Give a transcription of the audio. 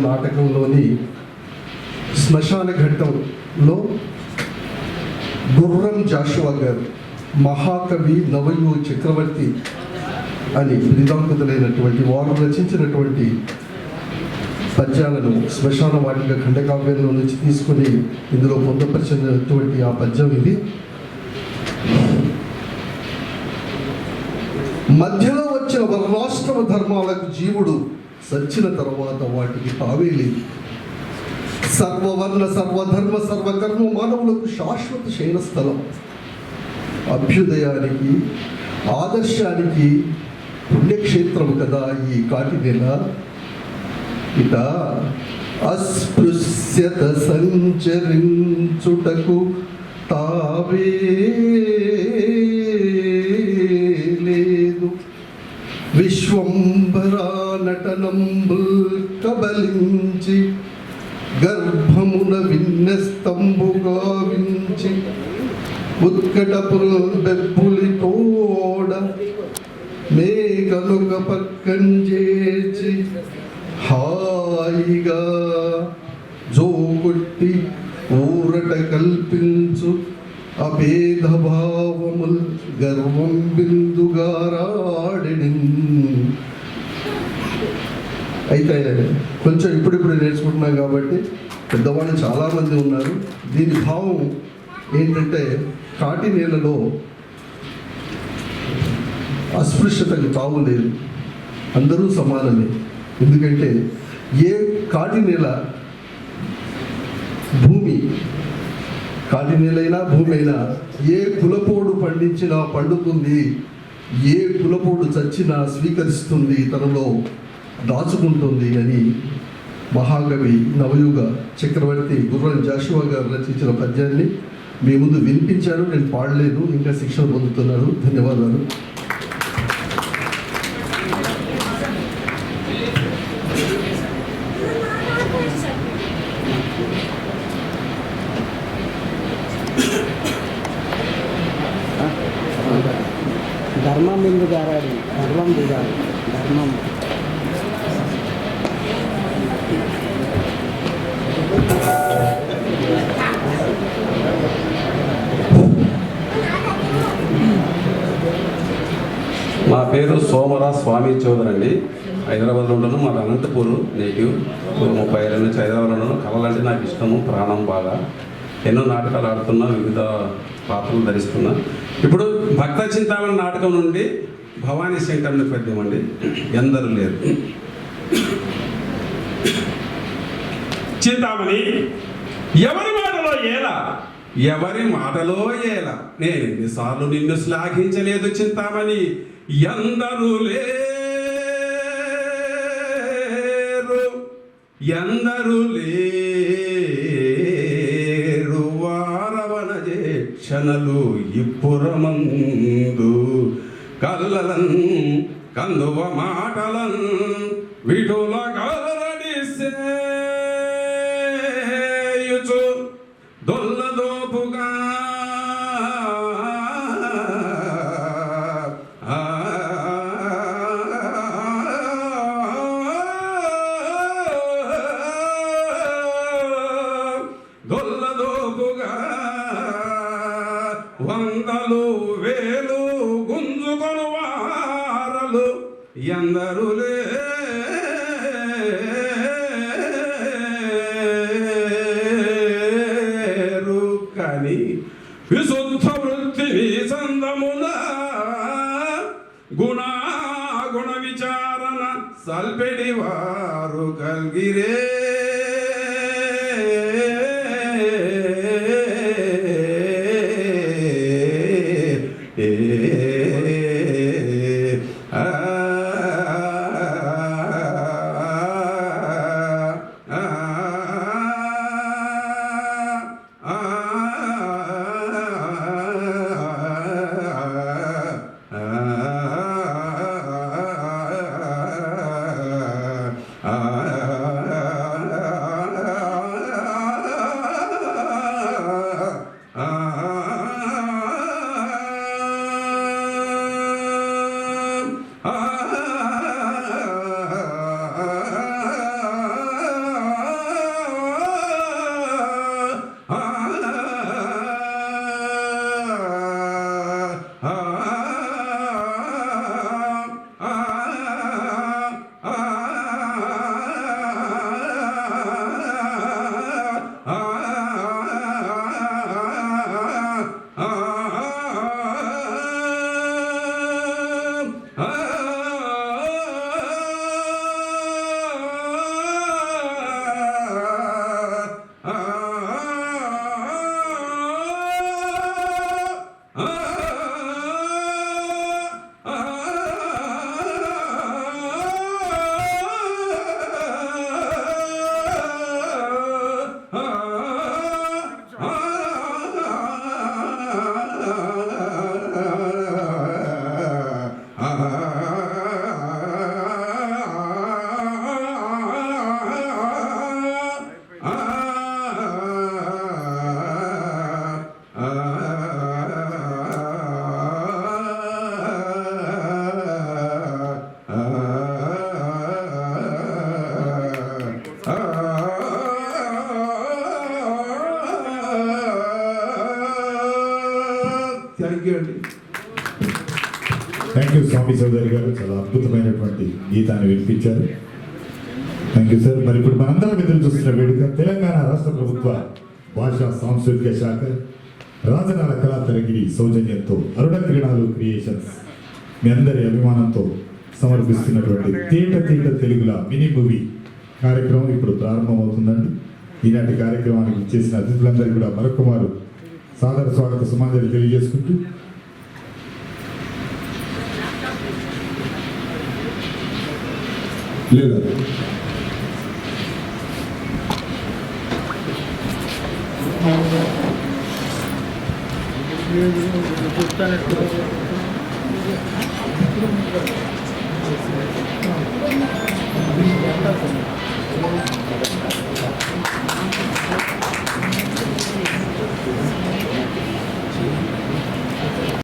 నాటకంలోని శ్మశాన ఘట్టంలో గుర్రం జాషువా గారు మహాకవి నవయుగ చక్రవర్తి అని బిరుదాంకితులైనటువంటి వారు రచించినటువంటి పద్యాలను శ్మశాన వాటిక ఖండకావ్యంలో నుంచి తీసుకుని ఇందులో పొందపరిచినటువంటి ఆ పద్యం ఇది. మధ్యలో వచ్చిన వర్ణాశ్రమ ధర్మాలకు జీవుడు సచ్చిన తర్వాత వాటికి తావేలి సర్వవర్ణ సర్వధర్మ సర్వకర్మ మానవులకు శాశ్వత శయన స్థలం. అభ్యుదయానికి ఆదర్శానికి పుణ్యక్షేత్రం కదా ఈ కాటినెల. ఇట అస్పృశ్యత సంచరించుటకు తావే లేదు. విశ్వంభరా నటనంబుల్ కబలించి గర్భమున విన్నస్తంబుగా వించి ఉత్కటపుల్ బెబ్బులి తోడ మేకలుగ పక్కంజేచి హాయిగా జోగొట్టి ఊరట కల్పించు అభేదభావముల్ గర్వం బిందుగారాడి. అయితే కొంచెం ఇప్పుడిప్పుడు నేర్చుకుంటున్నాం కాబట్టి పెద్దవాళ్ళు చాలామంది ఉన్నారు. దీని భావం ఏంటంటే కాటి నేలలో అస్పృశ్యతకు తావు లేదు, అందరూ సమానమే. ఎందుకంటే ఏ కాటి నేల భూమి, కాటి నేలైనా భూమి అయినా ఏ కులపోడు పండించినా పండుతుంది, ఏ కులపోడు చచ్చినా స్వీకరిస్తుంది, తనలో దాచుకుంటుంది అని మహాకవి నవయుగ చక్రవర్తి గుర్రం జాషువా గారు రచించిన పద్యాన్ని మీ ముందు వినిపించారు. నేను పాడలేదు, ఇంకా శిక్షణ పొందుతున్నాను. ధన్యవాదాలు. ధర్మం బిందు గారాడి ధర్మం దిగాడు ధర్మం. మా పేరు సోమరా స్వామి చౌదరి అండి. హైదరాబాద్లో ఉంటాను. మాది అనంతపూర్ నేటివ్. 30 ఏళ్ళ నుంచి హైదరాబాద్లో ఉన్నాను. కళలంటే నాకు ఇష్టము, ప్రాణం బాగా. ఎన్నో నాటకాలు ఆడుతున్నా, వివిధ పాత్రలు ధరిస్తున్నా. ఇప్పుడు భక్త చింతామణి నాటకం నుండి భవానీ శంకరుని పద్యం అండి. ఎందరూ లేరు. చింతామణి ఎవరి మాటలో ఏలా, ఎవరి మాటలో ఏలా, నేను ఎన్నిసార్లు నిన్ను శ్లాఘించలేదు చింతామణి. ఎందరూ లేరు, ఎందరూ లేరు వారవణ క్షణలు ఇప్పురమందు కల్లలన్ కందువ మాటలన్ విఠుల కలరడిసేయుచు దొల్లదోపుగా వందలు వేలు గుంజుకొను వారలు ఎందరు లేరు. కానీ విశుద్ధ వృత్తిని సందముల గుణ విచారణ సల్పెడి వారు కల్గిరే. థ్యాంక్ యూ స్వామి చౌదరి గారు, చాలా అద్భుతమైనటువంటి గీతాన్ని వినిపించారు. Thank you sir. మరి ఇప్పుడు మనందరం ఎదురు చూస్తున్న వేడుక తెలంగాణ రాష్ట్ర ప్రభుత్వ భాషా సాంస్కృతిక శాఖ రాజనాల కళా తరగిరి సౌజన్యంతో అరుణ క్రీడాలు క్రియేషన్స్ మీ అందరి అభిమానంతో సమర్పిస్తున్నటువంటి తేట తెలుగుల మినీ మూవీ కార్యక్రమం ఇప్పుడు ప్రారంభమవుతుందండి. ఈనాటి కార్యక్రమానికి చేసిన అతిథులందరికీ కూడా మరొకమారు సాదర స్వాగత సుమాంజలి తెలియజేసుకుంటూ లేదా చూస్తాను